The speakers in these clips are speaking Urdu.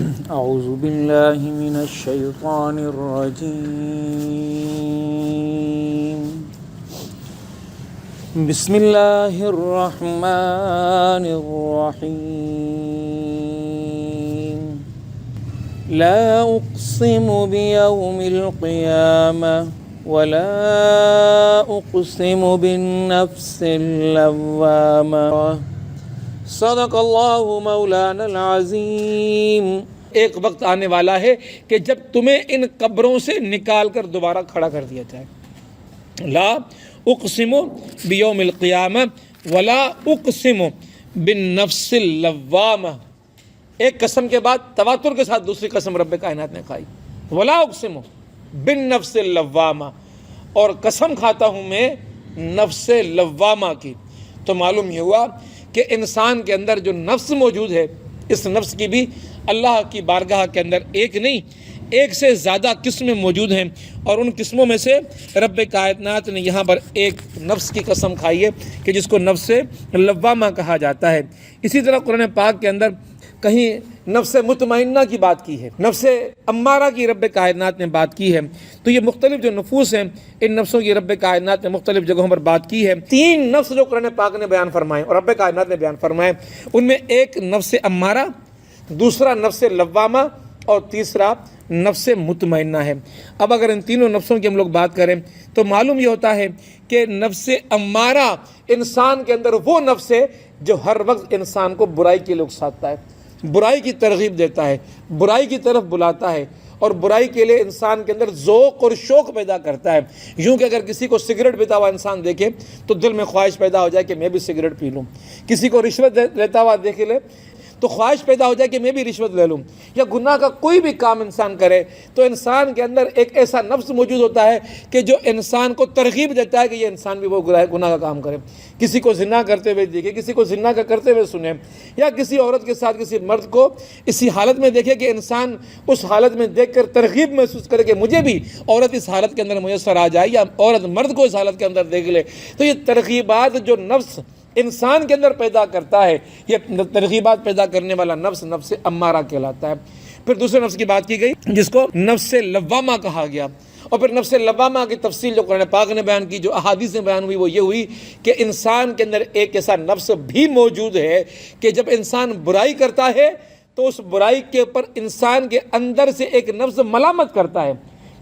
اعوذ باللہ من الشیطان الرجیم بسم اللہ الرحمن الرحیم لا اقسم بیوم القیامہ ولا اقسم بالنفس اللوامہ صدق اللہ مولانا العظیم۔ ایک وقت آنے والا ہے کہ جب تمہیں ان قبروں سے نکال کر دوبارہ کھڑا کر دیا جائے۔ لا اقسم بیوم القیامہ ولا اقسم بالنفس اللوامہ، ایک قسم کے بعد تواتر کے ساتھ دوسری قسم رب کائنات نے کھائی، ولا اقسم بالنفس اللوامہ، اور قسم کھاتا ہوں میں نفس لوامہ کی۔ تو معلوم یہ ہوا کہ انسان کے اندر جو نفس موجود ہے، اس نفس کی بھی اللہ کی بارگاہ کے اندر ایک نہیں، ایک سے زیادہ قسمیں موجود ہیں، اور ان قسموں میں سے رب کائنات نے یہاں پر ایک نفس کی قسم کھائی ہے کہ جس کو نفس لوامہ کہا جاتا ہے۔ اسی طرح قرآن پاک کے اندر کہیں نفس مطمئنہ کی بات کی ہے، نفس امارہ کی رب کائنات نے بات کی ہے۔ تو یہ مختلف جو نفوس ہیں، ان نفسوں کی رب کائنات نے مختلف جگہوں پر بات کی ہے۔ تین نفس جو قرآن پاک نے بیان فرمائے اور رب کائنات نے بیان فرمائے، ان میں ایک نفس امارہ، دوسرا نفس لوامہ، اور تیسرا نفس مطمئنہ ہے۔ اب اگر ان تینوں نفسوں کی ہم لوگ بات کریں تو معلوم یہ ہوتا ہے کہ نفس امارہ انسان کے اندر وہ نفس ہے جو ہر وقت انسان کو برائی کے لیے اکساتا ہے، برائی کی ترغیب دیتا ہے، برائی کی طرف بلاتا ہے، اور برائی کے لیے انسان کے اندر ذوق اور شوق پیدا کرتا ہے۔ یوں کہ اگر کسی کو سگریٹ پیتا ہوا انسان دیکھے تو دل میں خواہش پیدا ہو جائے کہ میں بھی سگریٹ پی لوں، کسی کو رشوت لیتا ہوا دیکھ لے تو خواہش پیدا ہو جائے کہ میں بھی رشوت لے لوں، یا گناہ کا کوئی بھی کام انسان کرے تو انسان کے اندر ایک ایسا نفس موجود ہوتا ہے کہ جو انسان کو ترغیب دیتا ہے کہ یہ انسان بھی وہ گناہ کا کام کرے۔ کسی کو زنا کرتے ہوئے دیکھے، کسی کو زنا کا کرتے ہوئے سنے، یا کسی عورت کے ساتھ کسی مرد کو اسی حالت میں دیکھے کہ انسان اس حالت میں دیکھ کر ترغیب محسوس کرے کہ مجھے بھی عورت اس حالت کے اندر میسر آ جائے، یا عورت مرد کو اس حالت کے اندر دیکھ لے۔ تو یہ ترغیبات جو نفس انسان کے اندر پیدا کرتا ہے، یہ ترغیبات پیدا کرنے والا نفس نفس امارہ کہلاتا ہے۔ پھر دوسرے نفس کی بات کی گئی جس کو نفس لوامہ کہا گیا، اور پھر نفس لوامہ کی تفصیل جو قرآن پاک نے بیان کی، جو احادیث میں بیان ہوئی، وہ یہ ہوئی کہ انسان کے اندر ایک ایسا نفس بھی موجود ہے کہ جب انسان برائی کرتا ہے تو اس برائی کے اوپر انسان کے اندر سے ایک نفس ملامت کرتا ہے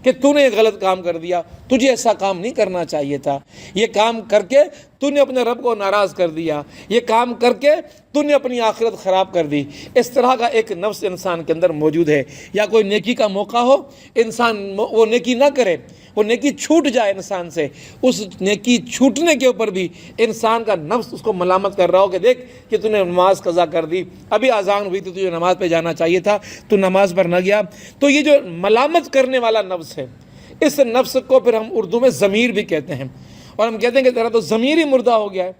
کہ تو نے غلط کام کر دیا، تجھے ایسا کام نہیں کرنا چاہیے تھا، یہ کام کر کے تو نے اپنے رب کو ناراض کر دیا، یہ کام کر کے تو نے اپنی آخرت خراب کر دی۔ اس طرح کا ایک نفس انسان کے اندر موجود ہے۔ یا کوئی نیکی کا موقع ہو، انسان وہ نیکی نہ کرے، وہ نیکی چھوٹ جائے انسان سے، اس نیکی چھوٹنے کے اوپر بھی انسان کا نفس اس کو ملامت کر رہا ہو کہ دیکھ کہ تو نے نماز قضا کر دی، ابھی اذان ہوئی تھی، تجھے نماز پہ جانا چاہیے تھا، تو نماز پر نہ گیا۔ تو یہ جو ملامت کرنے والا نفس ہے، اس نفس کو پھر ہم اردو میں ضمیر بھی کہتے ہیں، اور ہم کہتے ہیں کہ تیرا تو ضمیر ہی مردہ ہو گیا ہے،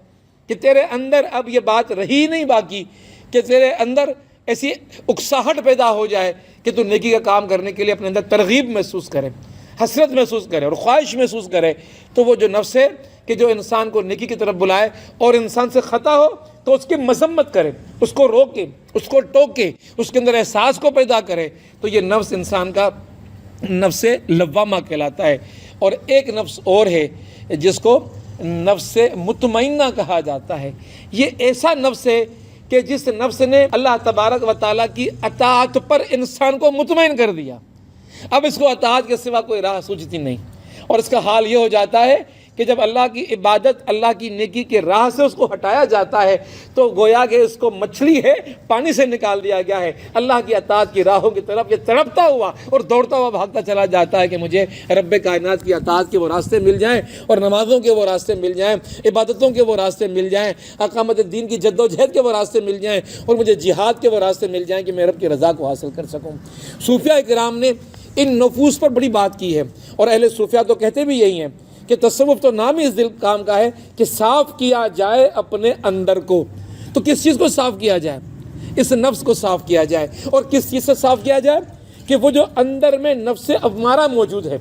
کہ تیرے اندر اب یہ بات رہی نہیں باقی کہ تیرے اندر ایسی اکساہٹ پیدا ہو جائے کہ تو نیکی کا کام کرنے کے لیے اپنے اندر ترغیب محسوس کرے، حسرت محسوس کرے اور خواہش محسوس کرے۔ تو وہ جو نفس ہے کہ جو انسان کو نیکی کی طرف بلائے اور انسان سے خطا ہو تو اس کی مذمت کرے، اس کو روکے، اس کو ٹوکے، اس کے اندر احساس کو پیدا کرے، تو یہ نفس انسان کا نفس لوامہ کہلاتا ہے۔ اور ایک نفس اور ہے جس کو نفس مطمئنہ کہا جاتا ہے۔ یہ ایسا نفس ہے کہ جس نفس نے اللہ تبارک و تعالیٰ کی اطاعت پر انسان کو مطمئن کر دیا، اب اس کو اطاعت کے سوا کوئی راہ سوچتی نہیں، اور اس کا حال یہ ہو جاتا ہے کہ جب اللہ کی عبادت، اللہ کی نیکی کے راہ سے اس کو ہٹایا جاتا ہے تو گویا کہ اس کو مچھلی ہے پانی سے نکال دیا گیا ہے، اللہ کی اطاعت کی راہوں کی طرف یہ تڑپتا ہوا اور دوڑتا ہوا بھاگتا چلا جاتا ہے کہ مجھے رب کائنات کی اطاعت کے وہ راستے مل جائیں، اور نمازوں کے وہ راستے مل جائیں، عبادتوں کے وہ راستے مل جائیں، اقامت دین کی جد و جہد کے وہ راستے مل جائیں، اور مجھے جہاد کے وہ راستے مل جائیں کہ میں رب کی رضا کو حاصل کر سکوں۔ صوفیاء کرام نے ان نفوس پر بڑی بات کی ہے، اور اہل صوفیاء تو کہتے بھی یہی ہیں کہ تصوف تو نام ہی اس دل کام کا ہے کہ صاف کیا جائے اپنے اندر کو۔ تو کس چیز کو صاف کیا جائے؟ اس نفس کو صاف کیا جائے، اور کس چیز سے صاف کیا جائے؟ کہ وہ جو اندر میں نفس امارہ موجود ہے،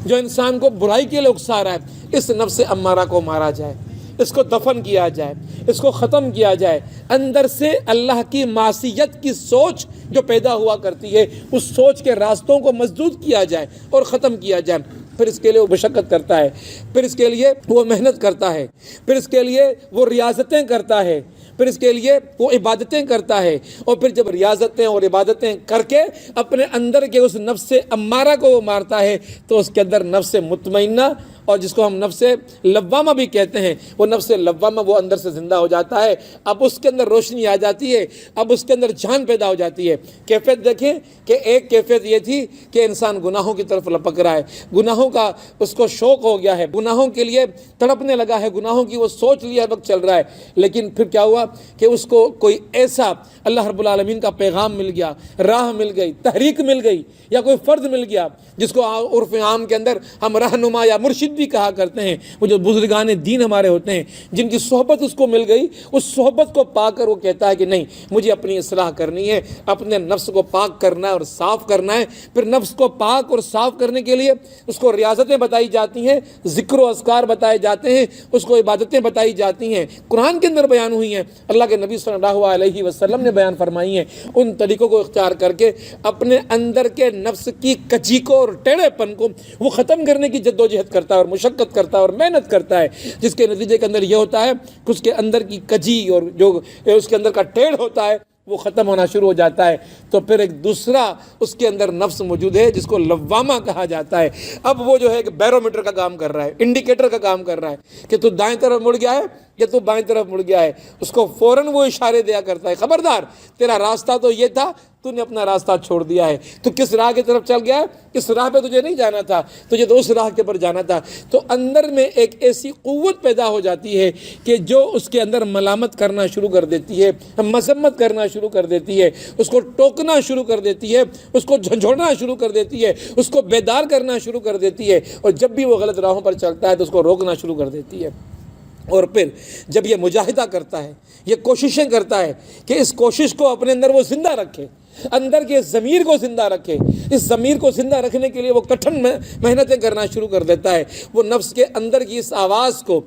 جو انسان کو برائی کے لیے اکسا رہا ہے، اس نفس امارہ کو مارا جائے، اس کو دفن کیا جائے، اس کو ختم کیا جائے، اندر سے اللہ کی معصیت کی سوچ جو پیدا ہوا کرتی ہے اس سوچ کے راستوں کو مسدود کیا جائے اور ختم کیا جائے۔ پھر اس کے لیے وہ مشقت کرتا ہے، پھر اس کے لیے وہ محنت کرتا ہے، پھر اس کے لیے وہ ریاضتیں کرتا ہے، پھر اس کے لیے وہ عبادتیں کرتا ہے، اور پھر جب ریاضتیں اور عبادتیں کر کے اپنے اندر کے اس نفس امارہ کو وہ مارتا ہے تو اس کے اندر نفس مطمئنہ، اور جس کو ہم نفس لوامہ بھی کہتے ہیں، وہ نفس لوامہ وہ اندر سے زندہ ہو جاتا ہے۔ اب اس کے اندر روشنی آ جاتی ہے، اب اس کے اندر جان پیدا ہو جاتی ہے۔ کیفیت دیکھیں کہ ایک کیفیت یہ تھی کہ انسان گناہوں کی طرف لپک رہا ہے، گناہوں کا اس کو شوق ہو گیا ہے، گناہوں کے لیے تڑپنے لگا ہے، گناہوں کی وہ سوچ لیا وقت چل رہا ہے۔ لیکن پھر کیا ہوا کہ اس کو کوئی ایسا اللہ رب العالمین کا پیغام مل گیا، راہ مل گئی، تحریک مل گئی، یا کوئی فرد مل گیا جس کو عرف عام کے اندر ہم رہنما یا مرشد بھی کہا کرتے ہیں۔ وہ جو بزرگان دین ہمارے ہوتے ہیں جن کی صحبت اس کو مل گئی، اس صحبت کو پا کر وہ کہتا ہے کہ نہیں، مجھے اپنی اصلاح کرنی ہے، اپنے نفس کو پاک کرنا ہے اور صاف کرنا ہے۔ پھر نفس کو پاک اور صاف کرنے کے لیے اس کو ریاضتیں بتائی جاتی ہیں، ذکر و اذکار بتائے جاتے ہیں، اس کو عبادتیں بتائی جاتی ہیں، قرآن کے اندر بیان ہوئی ہیں، اللہ کے نبی صلی اللہ علیہ وسلم نے بیان فرمائی ہیں۔ ان طریقوں کو اختیار کر کے اپنے اندر کے نفس کی کجی کو اور ٹیڑھے پن کو وہ ختم کرنے کی جدوجہد کرتا ہے اور مشقت کرتا ہے اور محنت کرتا ہے، جس کے نتیجے کے اندر یہ ہوتا ہے کہ اس کے اندر کی کجی اور جو اس کے اندر کا ٹیڑھ ہوتا ہے وہ ختم ہونا شروع ہو جاتا ہے۔ تو پھر ایک دوسرا اس کے اندر نفس موجود ہے جس کو لوامہ کہا جاتا ہے۔ اب وہ جو ہے کہ بیرومیٹر کا کام کر رہا ہے، انڈیکیٹر کا کام کر رہا ہے کہ تو دائیں طرف مڑ گیا ہے یا تو بائیں طرف مڑ گیا ہے۔ اس کو فوراً وہ اشارے دیا کرتا ہے، خبردار تیرا راستہ تو یہ تھا، تو نے اپنا راستہ چھوڑ دیا ہے، تو کس راہ کی طرف چل گیا ہے، اس راہ پہ تجھے نہیں جانا تھا، تجھے تو اس راہ کے پر جانا تھا۔ تو اندر میں ایک ایسی قوت پیدا ہو جاتی ہے کہ جو اس کے اندر ملامت کرنا شروع کر دیتی ہے، مذمت کرنا شروع کر دیتی ہے، اس کو ٹوکنا شروع کر دیتی ہے، اس کو جھنجھوڑنا شروع کر دیتی ہے، اس کو بیدار کرنا شروع کر دیتی ہے، اور جب بھی وہ غلط راہوں پر چلتا ہے تو اس کو روکنا شروع کر دیتی ہے۔ اور پھر جب یہ مجاہدہ کرتا ہے، یہ کوششیں کرتا ہے کہ اس کوشش کو اپنے اندر وہ زندہ رکھے، اندر کے ضمیر کو زندہ رکھے، اس ضمیر کو زندہ رکھنے کے لیے وہ کٹھن محنتیں کرنا شروع کر دیتا ہے۔ وہ نفس کے اندر کی اس آواز کو،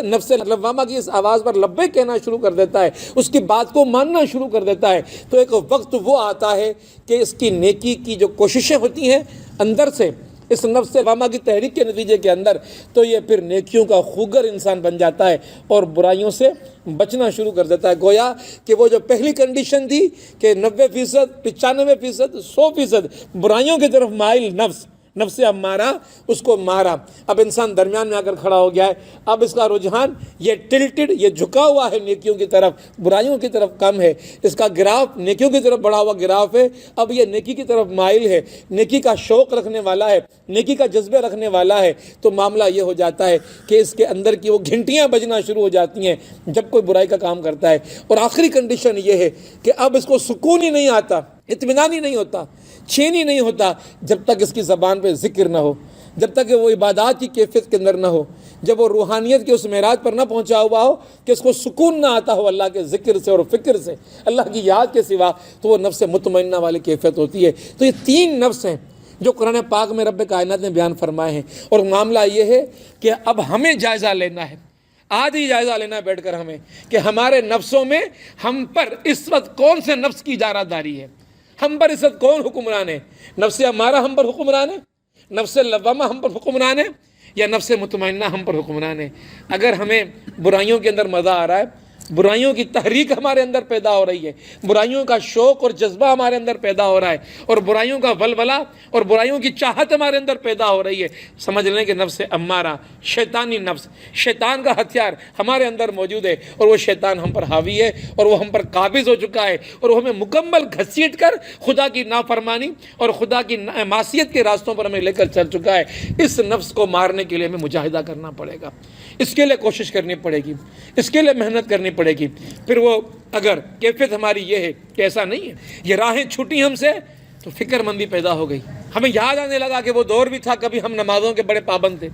نفس لوامہ کی اس آواز پر لبیک کہنا شروع کر دیتا ہے، اس کی بات کو ماننا شروع کر دیتا ہے۔ تو ایک وقت وہ آتا ہے کہ اس کی نیکی کی جو کوششیں ہوتی ہیں اندر سے اس نفس لوامہ کی تحریک کے نتیجے کے اندر، تو یہ پھر نیکیوں کا خوگر انسان بن جاتا ہے اور برائیوں سے بچنا شروع کر دیتا ہے۔ گویا کہ وہ جو پہلی کنڈیشن تھی کہ 90%، 95%، 100% برائیوں کی طرف مائل نفس امارہ اس کو مارا، اب انسان درمیان میں آ کر کھڑا ہو گیا ہے۔ اب اس کا رجحان یہ ٹلٹڈ، یہ جھکا ہوا ہے نیکیوں کی طرف، برائیوں کی طرف کم ہے، اس کا گراف نیکیوں کی طرف بڑھا ہوا گراف ہے، اب یہ نیکی کی طرف مائل ہے، نیکی کا شوق رکھنے والا ہے، نیکی کا جذبہ رکھنے والا ہے۔ تو معاملہ یہ ہو جاتا ہے کہ اس کے اندر کی وہ گھنٹیاں بجنا شروع ہو جاتی ہیں جب کوئی برائی کا کام کرتا ہے۔ اور آخری کنڈیشن یہ ہے کہ اب اس کو سکون ہی نہیں آتا، اطمینان ہی نہیں ہوتا، چین ہی نہیں ہوتا جب تک اس کی زبان پہ ذکر نہ ہو، جب تک کہ وہ عبادات کی کیفیت کے اندر نہ ہو، جب وہ روحانیت کے اس معراج پر نہ پہنچا ہوا ہو کہ اس کو سکون نہ آتا ہو اللہ کے ذکر سے اور فکر سے، اللہ کی یاد کے سوا، تو وہ نفس مطمئنہ والی کیفیت ہوتی ہے۔ تو یہ 3 نفس ہیں جو قرآن پاک میں رب کائنات نے بیان فرمائے ہیں، اور معاملہ یہ ہے کہ اب ہمیں جائزہ لینا ہے، آج ہی جائزہ لینا ہے بیٹھ کر ہمیں کہ ہمارے نفسوں میں ہم پر اس وقت کون سے نفس کی اجارہ داری ہے، ہم پر اس وقت کون حکمران ہے؟ نفس امارہ ہم پر حکمران ہے، نفس لوامہ ہم پر حکمران ہے، یا نفس مطمئنہ ہم پر حکمران ہے؟ اگر ہمیں برائیوں کے اندر مزہ آ رہا ہے، برائیوں کی تحریک ہمارے اندر پیدا ہو رہی ہے، برائیوں کا شوق اور جذبہ ہمارے اندر پیدا ہو رہا ہے، اور برائیوں کا ولولہ اور برائیوں کی چاہت ہمارے اندر پیدا ہو رہی ہے، سمجھ لیں کہ نفس امارہ، شیطانی نفس، شیطان کا ہتھیار ہمارے اندر موجود ہے، اور وہ شیطان ہم پر حاوی ہے، اور وہ ہم پر قابض ہو چکا ہے، اور وہ ہمیں مکمل گھسیٹ کر خدا کی نافرمانی اور خدا کی معصیت کے راستوں پر ہمیں لے کر چل چکا ہے۔ اس نفس کو مارنے کے لیے ہمیں مجاہدہ کرنا پڑے گا، اس کے لیے کوشش کرنی پڑے گی، اس کے لیے محنت کرنی پڑے گی۔ پھر وہ اگر کیفیت ہماری یہ ہے کہ ایسا نہیں ہے، یہ راہیں چھوٹی ہم سے، تو فکر مندی پیدا ہو گئی، ہمیں یاد آنے لگا کہ وہ دور بھی تھا کبھی ہم نمازوں کے بڑے پابند تھے،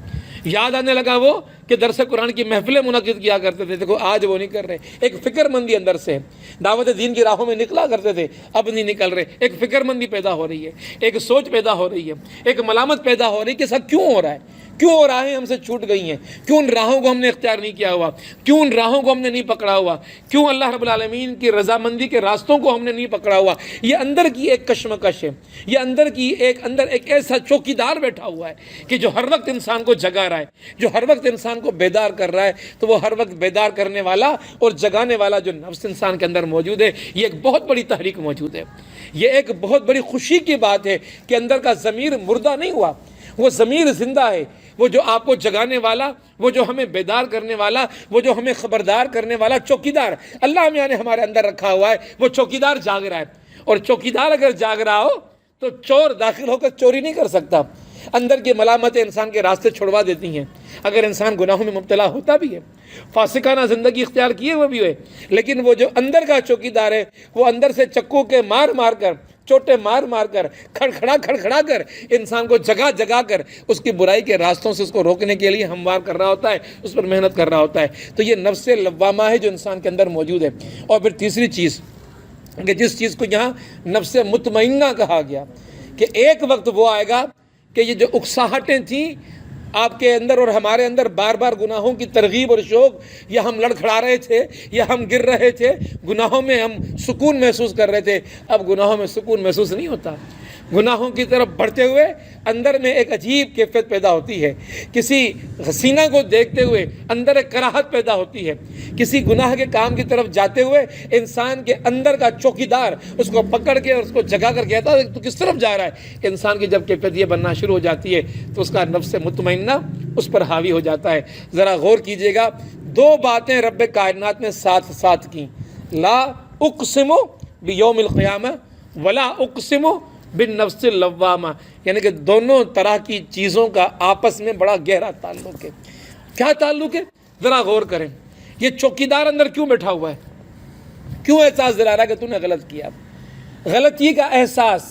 یاد آنے لگا وہ کہ درس قرآن کی محفلیں منعقد کیا کرتے تھے، دیکھو آج وہ نہیں کر رہے. ایک فکر مندی اندر سے، دعوت دین کی راہوں میں نکلا کرتے تھے، اب نہیں نکل رہے. ایک فکر مندی پیدا ہو رہی ہے، ایک سوچ پیدا ہو رہی ہے، ایک ملامت پیدا ہو رہی ہے کہ ایسا کیوں ہو رہا ہے، کیوں راہیں ہم سے چھوٹ گئی ہیں، کیوں ان راہوں کو ہم نے اختیار نہیں کیا ہوا، کیوں ان راہوں کو ہم نے نہیں پکڑا ہوا، کیوں اللہ رب العالمین کی رضامندی کے راستوں کو ہم نے نہیں پکڑا ہوا. یہ اندر کی ایک کشمکش ہے، یہ اندر ایک ایسا چوکیدار بیٹھا ہوا ہے کہ جو ہر وقت انسان کو جگا رہا ہے، جو ہر وقت انسان کو بیدار کر رہا ہے. تو وہ ہر وقت بیدار کرنے والا اور جگانے والا جو نفس انسان کے اندر موجود ہے، یہ ایک بہت بڑی تحریک موجود ہے. یہ ایک بہت بڑی خوشی کی بات ہے کہ اندر کا ضمیر مردہ نہیں ہوا، وہ ضمیر زندہ ہے. وہ جو آپ کو جگانے والا، وہ جو ہمیں بیدار کرنے والا، وہ جو ہمیں خبردار کرنے والا چوکیدار اللہ میاں نے ہمارے اندر رکھا ہوا ہے، وہ چوکیدار جاگ رہا ہے. اور چوکیدار اگر جاگ رہا ہو تو چور داخل ہو کر چوری نہیں کر سکتا. اندر کی ملامتیں انسان کے راستے چھڑوا دیتی ہیں. اگر انسان گناہوں میں مبتلا ہوتا بھی ہے، فاسقانہ زندگی اختیار کیے ہوئے بھی ہوئے، لیکن وہ جو اندر کا چوکیدار ہے، وہ اندر سے چکو کے مار کر، چوٹے مار کر، کھڑکھڑا کر انسان کو جگا کر اس کی برائی کے راستوں سے اس کو روکنے کے لیے ہموار کر رہا ہوتا ہے، اس پر محنت کر رہا ہوتا ہے. تو یہ نفس لوامہ ہے جو انسان کے اندر موجود ہے. اور پھر تیسری چیز کہ جس چیز کو یہاں نفس مطمئنہ کہا گیا، کہ ایک وقت وہ آئے گا کہ یہ جو اکساہٹیں تھیں آپ کے اندر اور ہمارے اندر، بار بار گناہوں کی ترغیب اور شوق، یا ہم لڑکھڑا رہے تھے یا ہم گر رہے تھے، گناہوں میں ہم سکون محسوس کر رہے تھے، اب گناہوں میں سکون محسوس نہیں ہوتا. گناہوں کی طرف بڑھتے ہوئے اندر میں ایک عجیب کیفیت پیدا ہوتی ہے. کسی حسینہ کو دیکھتے ہوئے اندر ایک کراہت پیدا ہوتی ہے. کسی گناہ کے کام کی طرف جاتے ہوئے انسان کے اندر کا چوکیدار اس کو پکڑ کے اور اس کو جگا کر کہتا ہے تو کس طرف جا رہا ہے. انسان کی جب کیفیت یہ بننا شروع ہو جاتی ہے تو اس کا نفس مطمئنہ اس پر حاوی ہو جاتا ہے. ذرا غور کیجئے گا، دو باتیں رب کائنات نے ساتھ کی، لا اقسم بیوم القیامہ ولا اقسم بالنفس اللوامہ، یعنی کہ دونوں طرح کی چیزوں کا آپس میں بڑا گہرا تعلق ہے. کیا تعلق ہے؟ ذرا غور کریں. یہ چوکیدار اندر کیوں بیٹھا ہوا ہے؟ کیوں احساس دلا رہا ہے کہ تم نے غلط کیا؟ غلطی کا احساس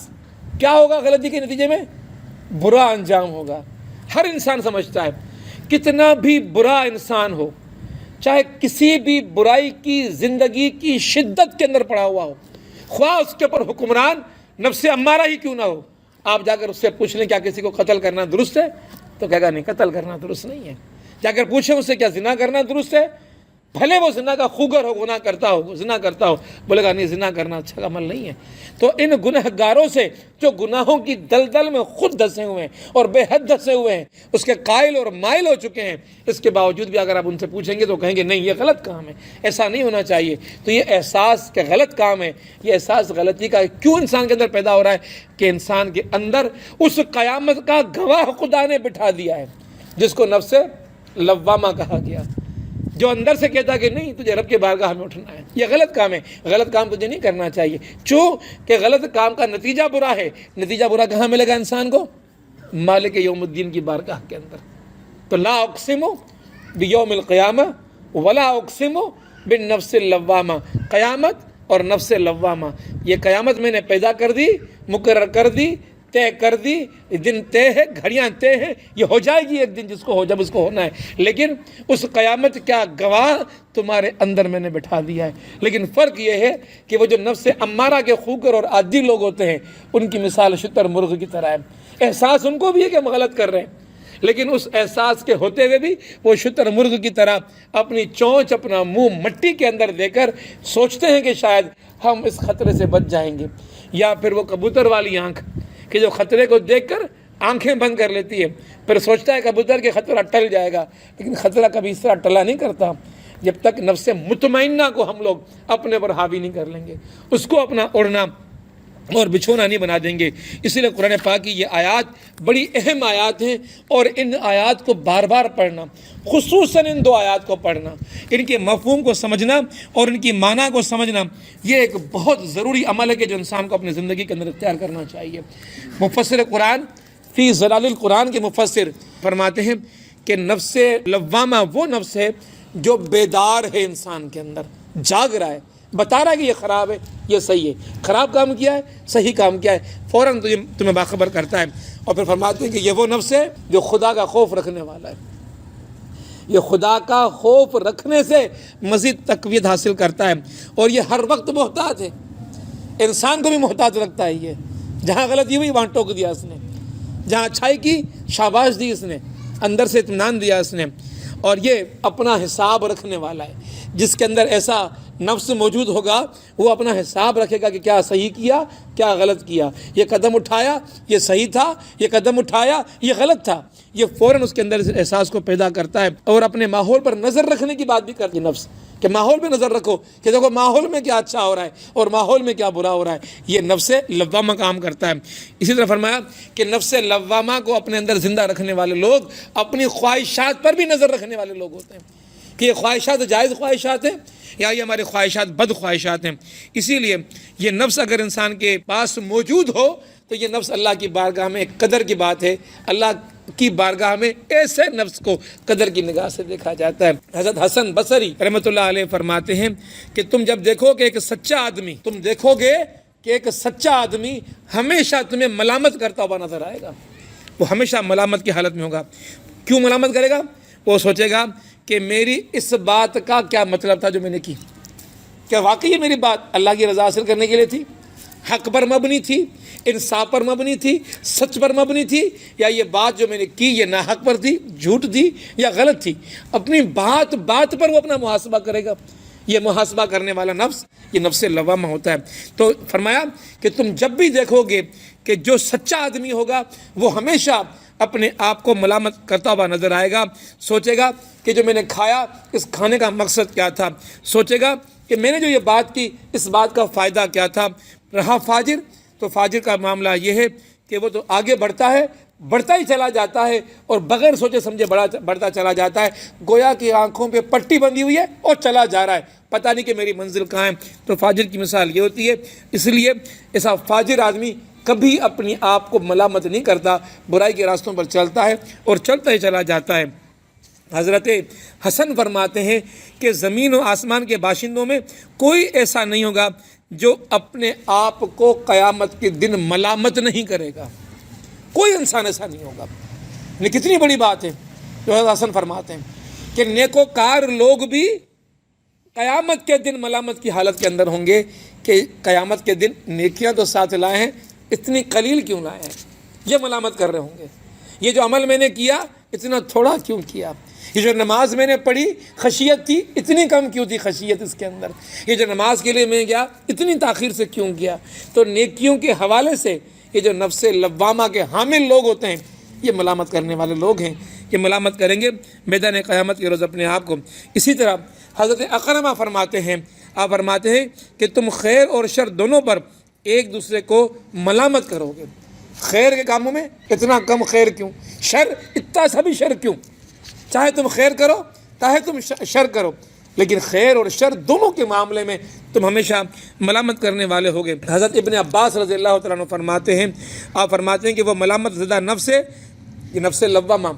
کیا ہوگا؟ غلطی کے نتیجے میں برا انجام ہوگا. ہر انسان سمجھتا ہے، کتنا بھی برا انسان ہو، چاہے کسی بھی برائی کی زندگی کی شدت کے اندر پڑا ہوا ہو، خواہ اس کے اوپر حکمران نفس امارہ ہی کیوں نہ ہو، آپ جا کر اس سے پوچھ لیں کیا کسی کو قتل کرنا درست ہے؟ تو کہے گا نہیں، قتل کرنا درست نہیں ہے. جا کر پوچھیں اس سے کیا زنا کرنا درست ہے؟ بھلے وہ زنا کا خوگر ہو، گناہ کرتا ہو، زنا کرتا ہو، بولے گا نہیں، زنا کرنا اچھا عمل نہیں ہے. تو ان گنہگاروں سے جو گناہوں کی دلدل میں خود دھسے ہوئے ہیں اور بے حد دھسے ہوئے ہیں، اس کے قائل اور مائل ہو چکے ہیں، اس کے باوجود بھی اگر آپ ان سے پوچھیں گے تو کہیں گے نہیں، یہ غلط کام ہے، ایسا نہیں ہونا چاہیے. تو یہ احساس کہ غلط کام ہے، یہ احساس غلطی کا کیوں انسان کے اندر پیدا ہو رہا ہے؟ کہ انسان کے اندر اس قیامت کا گواہ خدا نے بٹھا دیا ہے جس کو نفس لوامہ کہا گیا، جو اندر سے کہتا کہ نہیں، تجھے رب کے بارگاہ میں اٹھنا ہے، یہ غلط کام ہے، غلط کام تجھے نہیں کرنا چاہیے. چونکہ غلط کام کا نتیجہ برا ہے. نتیجہ برا کہاں ملے گا انسان کو؟ مالک یوم الدین کی بارگاہ کے اندر. تو لا اقسم بیوم القیامہ ولا اقسم بالنفس اللوامہ. قیامت اور نفس لوامہ، یہ قیامت میں نے پیدا کر دی، مقرر کر دی، طے کر دی، دن طے ہے، گھڑیاں طے ہیں، یہ ہو جائے گی ایک دن جب اس کو ہونا ہے. لیکن اس قیامت کا گواہ تمہارے اندر میں نے بٹھا دیا ہے. لیکن فرق یہ ہے کہ وہ جو نفس امارہ کے خوگر اور عادی لوگ ہوتے ہیں، ان کی مثال شتر مرغ کی طرح ہے. احساس ان کو بھی ہے کہ ہم غلط کر رہے ہیں، لیکن اس احساس کے ہوتے ہوئے بھی وہ شتر مرغ کی طرح اپنی چونچ، اپنا منہ مٹی کے اندر دے کر سوچتے ہیں کہ شاید ہم اس خطرے سے بچ جائیں گے. یا پھر وہ کبوتر والی آنکھ کہ جو خطرے کو دیکھ کر آنکھیں بند کر لیتی ہے، پھر سوچتا ہے کبوتر کہ خطرہ ٹل جائے گا، لیکن خطرہ کبھی اس طرح ٹلا نہیں کرتا جب تک نفس مطمئنہ کو ہم لوگ اپنے پر حاوی نہیں کر لیں گے، اس کو اپنا اوڑھنا اور بچھونا نہیں بنا دیں گے. اسی لیے قرآن پاک کی یہ آیات بڑی اہم آیات ہیں، اور ان آیات کو بار بار پڑھنا، خصوصاً ان دو آیات کو پڑھنا، ان کے مفہوم کو سمجھنا اور ان کی معنی کو سمجھنا، یہ ایک بہت ضروری عمل ہے کہ جو انسان کو اپنی زندگی کے اندر اختیار کرنا چاہیے. مفسر قرآن فی ظلال القرآن کے مفسر فرماتے ہیں کہ نفس لوامہ وہ نفس ہے جو بیدار ہے، انسان کے اندر جاگ رہا ہے، بتا رہا ہے کہ یہ خراب ہے، یہ صحیح ہے، خراب کام کیا ہے، صحیح کام کیا ہے، فوراً تمہیں باخبر کرتا ہے. اور پھر فرماتے ہیں کہ یہ وہ نفس ہے جو خدا کا خوف رکھنے والا ہے. یہ خدا کا خوف رکھنے سے مزید تقویت حاصل کرتا ہے، اور یہ ہر وقت محتاط ہے، انسان کو بھی محتاط رکھتا ہے۔ یہ جہاں غلطی ہوئی وہاں ٹوک دیا اس نے، جہاں اچھائی کی شاباش دی اس نے، اندر سے اطمینان دیا اس نے، اور یہ اپنا حساب رکھنے والا ہے۔ جس کے اندر ایسا نفس موجود ہوگا وہ اپنا حساب رکھے گا کہ کیا صحیح کیا کیا غلط کیا، یہ قدم اٹھایا یہ صحیح تھا، یہ قدم اٹھایا یہ غلط تھا، یہ فوراً اس کے اندر اس احساس کو پیدا کرتا ہے۔ اور اپنے ماحول پر نظر رکھنے کی بات بھی کرتی ہے نفس، کہ ماحول پہ نظر رکھو کہ دیکھو ماحول میں کیا اچھا ہو رہا ہے اور ماحول میں کیا برا ہو رہا ہے۔ یہ نفس لوامہ کام کرتا ہے۔ اسی طرح فرمایا کہ نفس لوامہ کو اپنے اندر زندہ رکھنے والے لوگ اپنی خواہشات پر بھی نظر رکھنے والے لوگ ہوتے ہیں، کہ یہ خواہشات جائز خواہشات ہیں یا یہ ہماری خواہشات بد خواہشات ہیں۔ اسی لیے یہ نفس اگر انسان کے پاس موجود ہو تو یہ نفس اللہ کی بارگاہ میں ایک قدر کی بات ہے، اللہ کی بارگاہ میں ایسے نفس کو قدر کی نگاہ سے دیکھا جاتا ہے۔ حضرت حسن بصری رحمۃ اللہ علیہ فرماتے ہیں کہ تم جب دیکھو کہ ایک سچا آدمی، تم دیکھو گے کہ ایک سچا آدمی ہمیشہ تمہیں ملامت کرتا ہوا نظر آئے گا، وہ ہمیشہ ملامت کی حالت میں ہوگا۔ کیوں ملامت کرے گا؟ وہ سوچے گا کہ میری اس بات کا کیا مطلب تھا جو میں نے کی، کیا واقعی میری بات اللہ کی رضا حاصل کرنے کے لیے تھی، حق پر مبنی تھی، انصاف پر مبنی تھی، سچ پر مبنی تھی، یا یہ بات جو میں نے کی یہ ناحق پر تھی، جھوٹ تھی یا غلط تھی۔ اپنی بات پر وہ اپنا محاسبہ کرے گا۔ یہ محاسبہ کرنے والا نفس یہ نفس لوامہ ہوتا ہے۔ تو فرمایا کہ تم جب بھی دیکھو گے کہ جو سچا آدمی ہوگا وہ ہمیشہ اپنے آپ کو ملامت کرتا ہوا نظر آئے گا، سوچے گا کہ جو میں نے کھایا اس کھانے کا مقصد کیا تھا، سوچے گا کہ میں نے جو یہ بات کی اس بات کا فائدہ کیا تھا۔ رہا فاجر، تو فاجر کا معاملہ یہ ہے کہ وہ تو آگے بڑھتا ہے، بڑھتا ہی چلا جاتا ہے اور بغیر سوچے سمجھے بڑھتا چلا جاتا ہے، گویا کہ آنکھوں پہ پٹی بندھی ہوئی ہے اور چلا جا رہا ہے، پتہ نہیں کہ میری منزل کہاں ہے۔ تو فاجر کی مثال یہ ہوتی ہے۔ اس لیے ایسا فاجر آدمی کبھی اپنی آپ کو ملامت نہیں کرتا، برائی کے راستوں پر چلتا ہے اور چلتا ہی چلا جاتا ہے۔ حضرت حسن فرماتے ہیں کہ زمین و آسمان کے باشندوں میں کوئی ایسا نہیں ہوگا جو اپنے آپ کو قیامت کے دن ملامت نہیں کرے گا، کوئی انسان ایسا نہیں ہوگا۔ یہ کتنی بڑی بات ہے جو حضرت حسن فرماتے ہیں کہ نیکوکار لوگ بھی قیامت کے دن ملامت کی حالت کے اندر ہوں گے کہ قیامت کے دن نیکیاں تو ساتھ لائے ہیں، اتنی قلیل کیوں لائے ہیں، یہ ملامت کر رہے ہوں گے۔ یہ جو عمل میں نے کیا اتنا تھوڑا کیوں کیا، یہ جو نماز میں نے پڑھی خشیت تھی اتنی کم کیوں تھی خشیت اس کے اندر، یہ جو نماز کے لیے میں گیا اتنی تاخیر سے کیوں گیا۔ تو نیکیوں کے حوالے سے یہ جو نفس لوامہ کے حامل لوگ ہوتے ہیں یہ ملامت کرنے والے لوگ ہیں، یہ ملامت کریں گے میدان قیامت کے روز اپنے آپ کو۔ اسی طرح حضرت اکرمہ فرماتے ہیں، آپ فرماتے ہیں کہ تم خیر اور شر دونوں پر ایک دوسرے کو ملامت کرو گے۔ خیر کے کاموں میں اتنا کم خیر کیوں، شر اتنا سا بھی شر کیوں، چاہے تم خیر کرو چاہے تم شر کرو، لیکن خیر اور شر دونوں کے معاملے میں تم ہمیشہ ملامت کرنے والے ہوگے۔ حضرت ابن عباس رضی اللہ تعالیٰ عنہ فرماتے ہیں، آپ فرماتے ہیں کہ وہ ملامت زدہ نفس ہے، یہ نفس لوامہ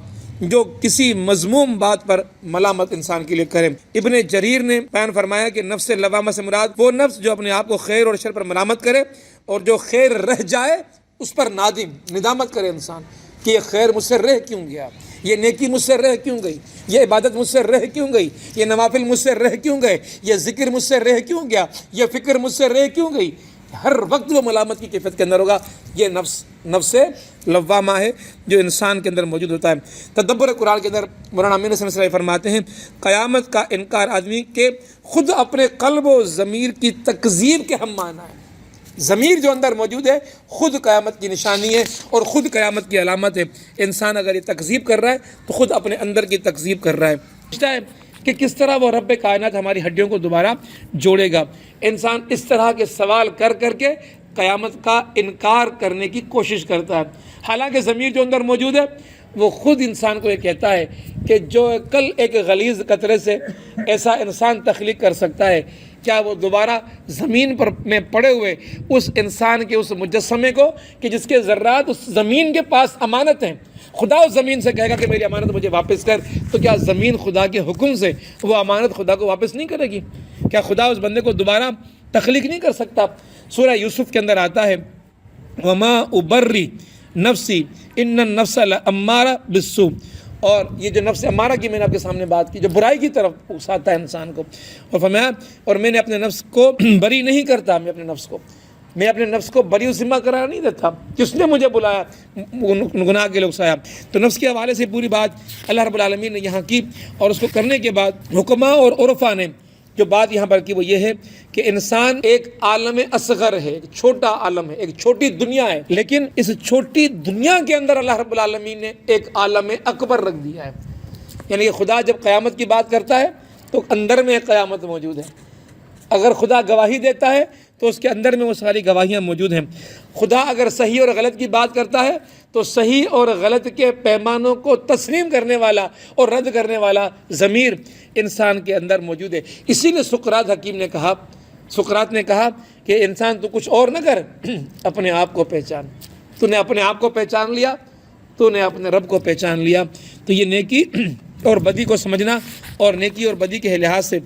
جو کسی مذموم بات پر ملامت انسان کے لیے کرے۔ ابن جریر نے بیان فرمایا کہ نفس لوامہ سے مراد وہ نفس جو اپنے آپ کو خیر اور شر پر ملامت کرے اور جو خیر رہ جائے اس پر ندامت کرے انسان کہ یہ خیر مجھ سے رہ کیوں گیا، یہ نیکی مجھ سے رہ کیوں گئی، یہ عبادت مجھ سے رہ کیوں گئی، یہ نوافل مجھ سے رہ کیوں گئے، یہ ذکر مجھ سے رہ کیوں گیا، یہ فکر مجھ سے رہ کیوں گئی۔ ہر وقت وہ ملامت کی کیفیت کے اندر ہوگا۔ یہ نفس لوامہ ہے جو انسان کے اندر موجود ہوتا ہے۔ تدبر قرآن کے اندر مولانا امین حسن صاحب فرماتے ہیں قیامت کا انکار آدمی کے خود اپنے قلب و ضمیر کی تکذیب کے ہم معنی ہے۔ ضمیر جو اندر موجود ہے خود قیامت کی نشانی ہے اور خود قیامت کی علامت ہے۔ انسان اگر یہ تکذیب کر رہا ہے تو خود اپنے اندر کی تکذیب کر رہا ہے۔ پوچھتا ہے کہ کس طرح وہ رب کائنات ہماری ہڈیوں کو دوبارہ جوڑے گا۔ انسان اس طرح کے سوال کر کر کے قیامت کا انکار کرنے کی کوشش کرتا ہے، حالانکہ ضمیر جو اندر موجود ہے وہ خود انسان کو یہ کہتا ہے کہ جو کل ایک غلیظ قطرے سے ایسا انسان تخلیق کر سکتا ہے، کیا وہ دوبارہ زمین پر میں پڑے ہوئے اس انسان کے اس مجسمے کو کہ جس کے ذرات اس زمین کے پاس امانت ہیں، خدا اس زمین سے کہے گا کہ میری امانت مجھے واپس کر، تو کیا زمین خدا کے حکم سے وہ امانت خدا کو واپس نہیں کرے گی؟ کیا خدا اس بندے کو دوبارہ تخلیق نہیں کر سکتا؟ سورہ یوسف کے اندر آتا ہے وما ابری نفسی ان النفس لامارہ بالسوء اور یہ جو نفس امارہ کی میں نے آپ کے سامنے بات کی، جو برائی کی طرف اکساتا ہے انسان کو، اور فرمایا اور میں نے اپنے نفس کو بری نہیں کرتا، میں اپنے نفس کو بری و ذمہ قرار نہیں دیتا، کس نے مجھے بلایا گناہ کے لیے اکسایا۔ تو نفس کے حوالے سے پوری بات اللہ رب العالمین نے یہاں کی، اور اس کو کرنے کے بعد حکماء اور عرفاء نے جو بات یہاں پر کی وہ یہ ہے کہ انسان ایک عالم اصغر ہے، ایک چھوٹا عالم ہے، ایک چھوٹی دنیا ہے، لیکن اس چھوٹی دنیا کے اندر اللہ رب العالمین نے ایک عالم اکبر رکھ دیا ہے۔ یعنی کہ خدا جب قیامت کی بات کرتا ہے تو اندر میں قیامت موجود ہے، اگر خدا گواہی دیتا ہے تو اس کے اندر میں وہ ساری گواہیاں موجود ہیں۔ خدا اگر صحیح اور غلط کی بات کرتا ہے تو صحیح اور غلط کے پیمانوں کو تسلیم کرنے والا اور رد کرنے والا ضمیر انسان کے اندر موجود ہے۔ اسی لیے سقراط حکیم نے کہا، سقراط نے کہا کہ انسان تو کچھ اور نہ کر، اپنے آپ کو پہچان۔ تو نے اپنے آپ کو پہچان لیا، تو نے اپنے رب کو پہچان لیا۔ تو یہ نیکی اور بدی کو سمجھنا اور نیکی اور بدی کے لحاظ سے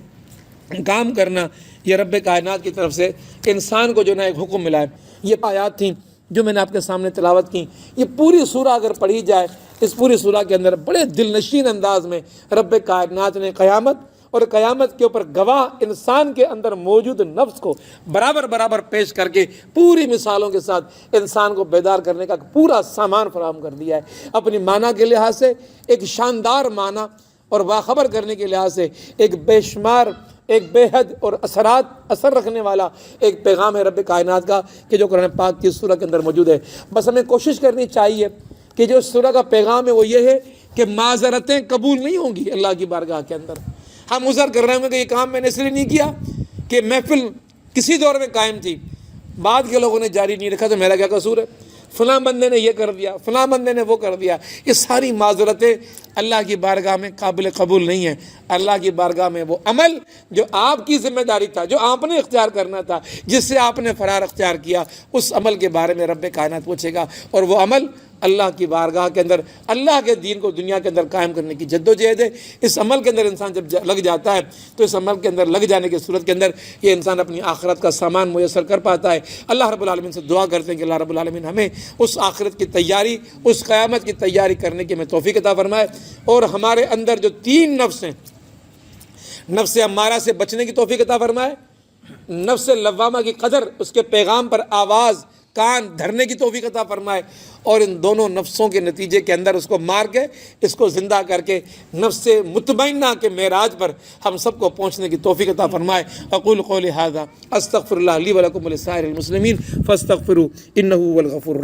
کام کرنا، یہ رب کائنات کی طرف سے انسان کو جو نا ایک حکم ملا ہے۔ یہ آیات تھیں جو میں نے آپ کے سامنے تلاوت کی۔ یہ پوری سورہ اگر پڑھی جائے، اس پوری سورہ کے اندر بڑے دل نشین انداز میں رب کائنات نے قیامت اور قیامت کے اوپر گواہ انسان کے اندر موجود نفس کو برابر پیش کر کے پوری مثالوں کے ساتھ انسان کو بیدار کرنے کا پورا سامان فراہم کر دیا ہے۔ اپنی معنی کے لحاظ سے ایک شاندار معنی اور باخبر کرنے کے لحاظ سے ایک بے شمار، ایک بے حد اور اثر رکھنے والا ایک پیغام ہے رب کائنات کا کہ جو قرآن پاک کی سورہ کے اندر موجود ہے۔ بس ہمیں کوشش کرنی چاہیے کہ جو سورہ کا پیغام ہے وہ یہ ہے کہ معذرتیں قبول نہیں ہوں گی اللہ کی بارگاہ کے اندر۔ ہم عذر کر رہے ہوں گے کہ یہ کام میں نے اس لیے نہیں کیا کہ محفل کسی دور میں قائم تھی، بعد کے لوگوں نے جاری نہیں رکھا، تو میرا کیا قصور ہے؟ فلاں بندے نے یہ کر دیا، فلاں بندے نے وہ کر دیا۔ یہ ساری معذرتیں اللہ کی بارگاہ میں قابل قبول نہیں ہیں۔ اللہ کی بارگاہ میں وہ عمل جو آپ کی ذمہ داری تھا، جو آپ نے اختیار کرنا تھا، جس سے آپ نے فرار اختیار کیا، اس عمل کے بارے میں رب کائنات پوچھے گا، اور وہ عمل اللہ کی بارگاہ کے اندر اللہ کے دین کو دنیا کے اندر قائم کرنے کی جد و جہد ہے۔ اس عمل کے اندر انسان جب لگ جاتا ہے تو اس عمل کے اندر لگ جانے کی صورت کے اندر یہ انسان اپنی آخرت کا سامان میسر کر پاتا ہے۔ اللہ رب العالمین سے دعا کرتے ہیں کہ اللہ رب العالمین ہمیں اس آخرت کی تیاری، اس قیامت کی تیاری کرنے کی ہمیں توفیق عطا فرمائے، اور ہمارے اندر جو 3 نفس ہیں، نفس امارہ سے بچنے کی توفیق عطا فرمائے، نفس لوامہ کی قدر، اس کے پیغام پر آواز کان دھرنے کی توفیق عطا فرمائے، اور ان دونوں نفسوں کے نتیجے کے اندر اس کو مار کے، اس کو زندہ کر کے نفس مطمئنہ کے معراج پر ہم سب کو پہنچنے کی توفیق عطا فرمائے۔ اقول قولی ھذا استغفر اللہ لی ولکم ولسائر المسلمین فاستغفروا انہ هو الغفور الرحیم۔